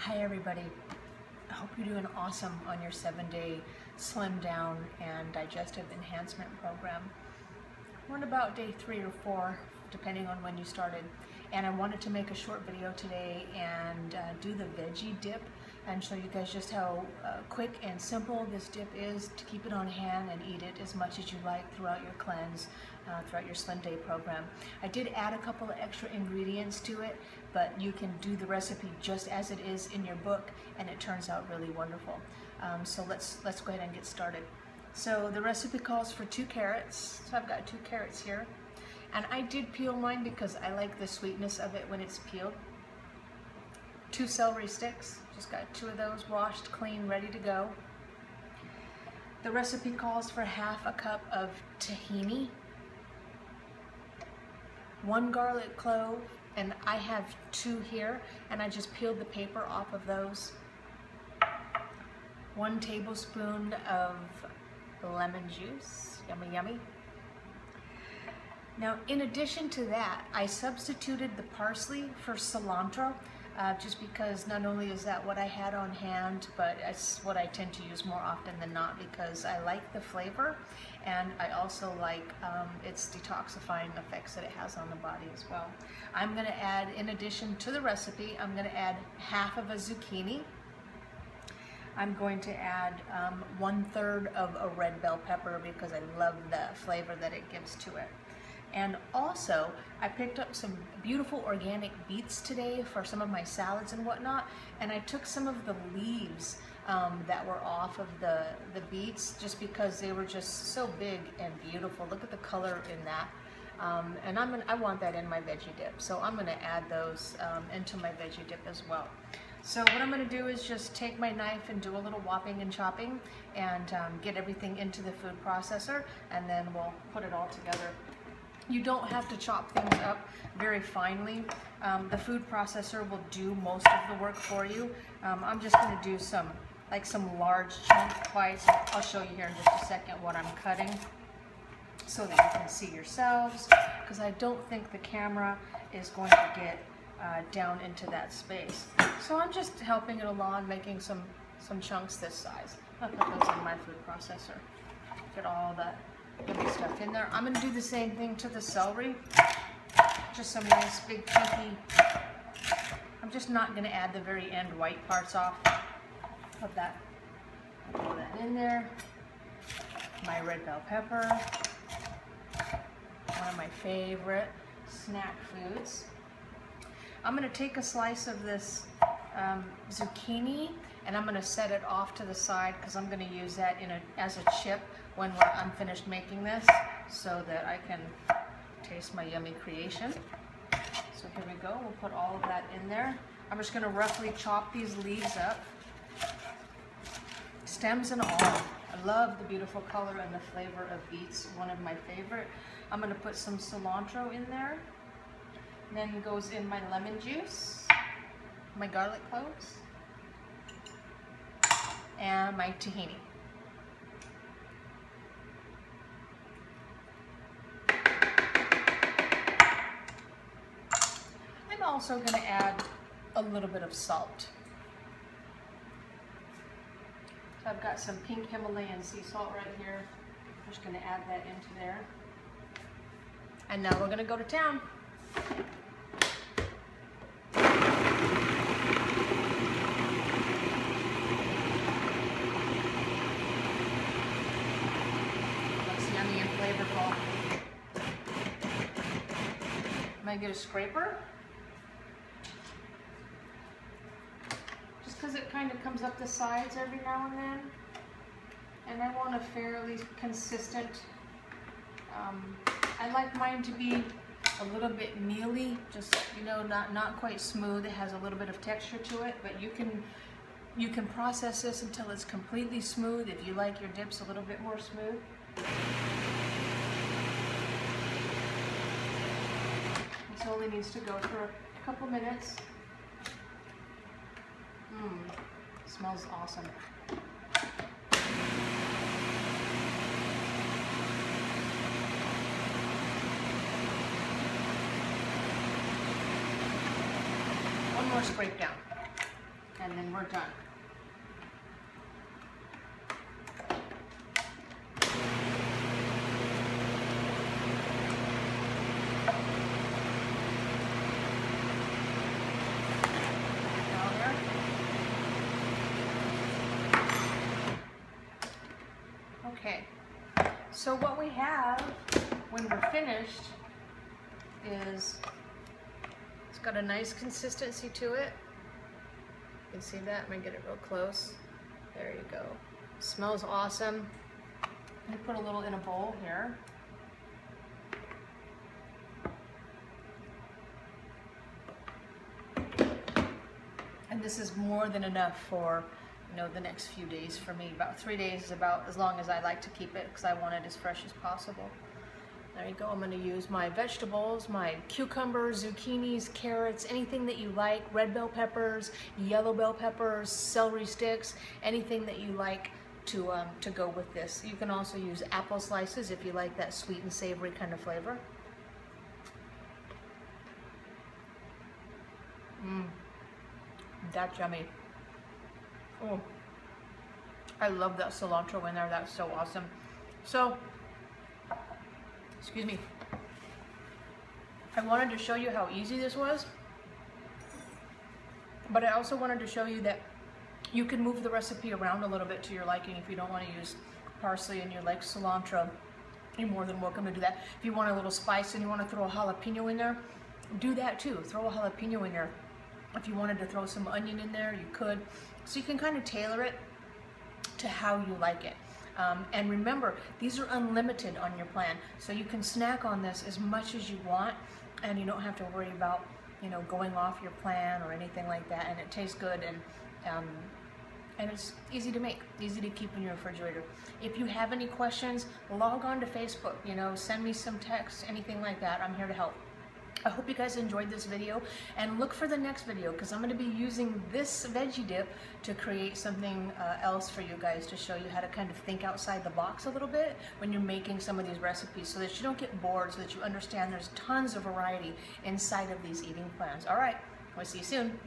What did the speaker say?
Hi everybody, I hope you're doing awesome on your 7-day slim down and digestive enhancement program. We're on about day 3 or 4 depending on when you started, and I wanted to make a short video today and do the veggie dip and show you guys just how quick and simple this dip is to keep it on hand and eat it as much as you like throughout your cleanse, throughout your slim day program. I did add a couple of extra ingredients to it, but you can do the recipe just as it is in your book and it turns out really wonderful. So let's go ahead and get started. So the recipe calls for 2 carrots. So I've got 2 carrots here. And I did peel mine because I like the sweetness of it when it's peeled. 2 celery sticks, just got 2 of those washed, clean, ready to go. The recipe calls for half a cup of tahini, 1 garlic clove, and I have 2 here, and I just peeled the paper off of those. 1 tablespoon of lemon juice, yummy yummy. Now, in addition to that, I substituted the parsley for cilantro, just because not only is that what I had on hand, but it's what I tend to use more often than not because I like the flavor, and I also like its detoxifying effects that it has on the body as well. I'm going to add, in addition to the recipe, I'm going to add half of a zucchini. I'm going to add 1/3 of a red bell pepper because I love the flavor that it gives to it. And also, I picked up some beautiful organic beets today for some of my salads and whatnot, and I took some of the leaves that were off of the beets just because they were just so big and beautiful. Look at the color in that. And I want that in my veggie dip, so I'm going to add those into my veggie dip as well. So what I'm going to do is just take my knife and do a little whopping and chopping and get everything into the food processor, and then we'll put it all together. You don't have to chop things up very finely. The food processor will do most of the work for you. I'm just going to do some large chunk bites. I'll show you here in just a second what I'm cutting so that you can see yourselves, because I don't think the camera is going to get down into that space. So I'm just helping it along, making some chunks this size. I'll put those in my food processor. Get all that yummy stuff in there. I'm going to do the same thing to the celery. Just some nice big chunky. I'm just not going to add the very end white parts off of that. I'll throw that in there. My red bell pepper. One of my favorite snack foods. I'm going to take a slice of this zucchini and I'm going to set it off to the side because I'm going to use that as a chip when I'm finished making this, so that I can taste my yummy creation. So here we go. We'll put all of that in there. I'm just going to roughly chop these leaves up, stems and all. I love the beautiful color and the flavor of beets, one of my favorite. I'm going to put some cilantro in there. Then goes in my lemon juice, my garlic cloves, and my tahini. I'm also going to add a little bit of salt. So I've got some pink Himalayan sea salt right here. I'm just going to add that into there. And now we're going to go to town. Flavorful. I'm going to get a scraper, just because it kind of comes up the sides every now and then, and I want a fairly consistent, I like mine to be a little bit mealy, just, you know, not quite smooth. It has a little bit of texture to it, but you can process this until it's completely smooth if you like your dips a little bit more smooth. This only needs to go for a couple minutes. Smells awesome. One more scrape down. and then we're done. Okay, so what we have when we're finished is it's got a nice consistency to it. You can see that. I'm gonna get it real close. There you go. Smells awesome. I'm gonna put a little in a bowl here. And this is more than enough for, you know, the next few days for me. About 3 days is about as long as I like to keep it because I want it as fresh as possible. There you go. I'm going to use my vegetables, my cucumbers, zucchinis, carrots, anything that you like, red bell peppers, yellow bell peppers, celery sticks, anything that you like to go with this. You can also use apple slices if you like that sweet and savory kind of flavor. That's yummy. Oh, I love that cilantro in there. That's so awesome. So, excuse me. I wanted to show you how easy this was, but I also wanted to show you that you can move the recipe around a little bit to your liking. If you don't want to use parsley and you like cilantro, you're more than welcome to do that. If you want a little spice and you want to throw a jalapeno in there, do that too. Throw a jalapeno in there. If you wanted to throw some onion in there, you could. So you can kind of tailor it to how you like it. And remember, these are unlimited on your plan. So you can snack on this as much as you want, and you don't have to worry about, you know, going off your plan or anything like that. And it tastes good, and it's easy to make, easy to keep in your refrigerator. If you have any questions, log on to Facebook, you know, send me some texts, anything like that. I'm here to help. I hope you guys enjoyed this video, and look for the next video because I'm going to be using this veggie dip to create something else for you guys, to show you how to kind of think outside the box a little bit when you're making some of these recipes, so that you don't get bored, so that you understand there's tons of variety inside of these eating plans. All right, we'll see you soon.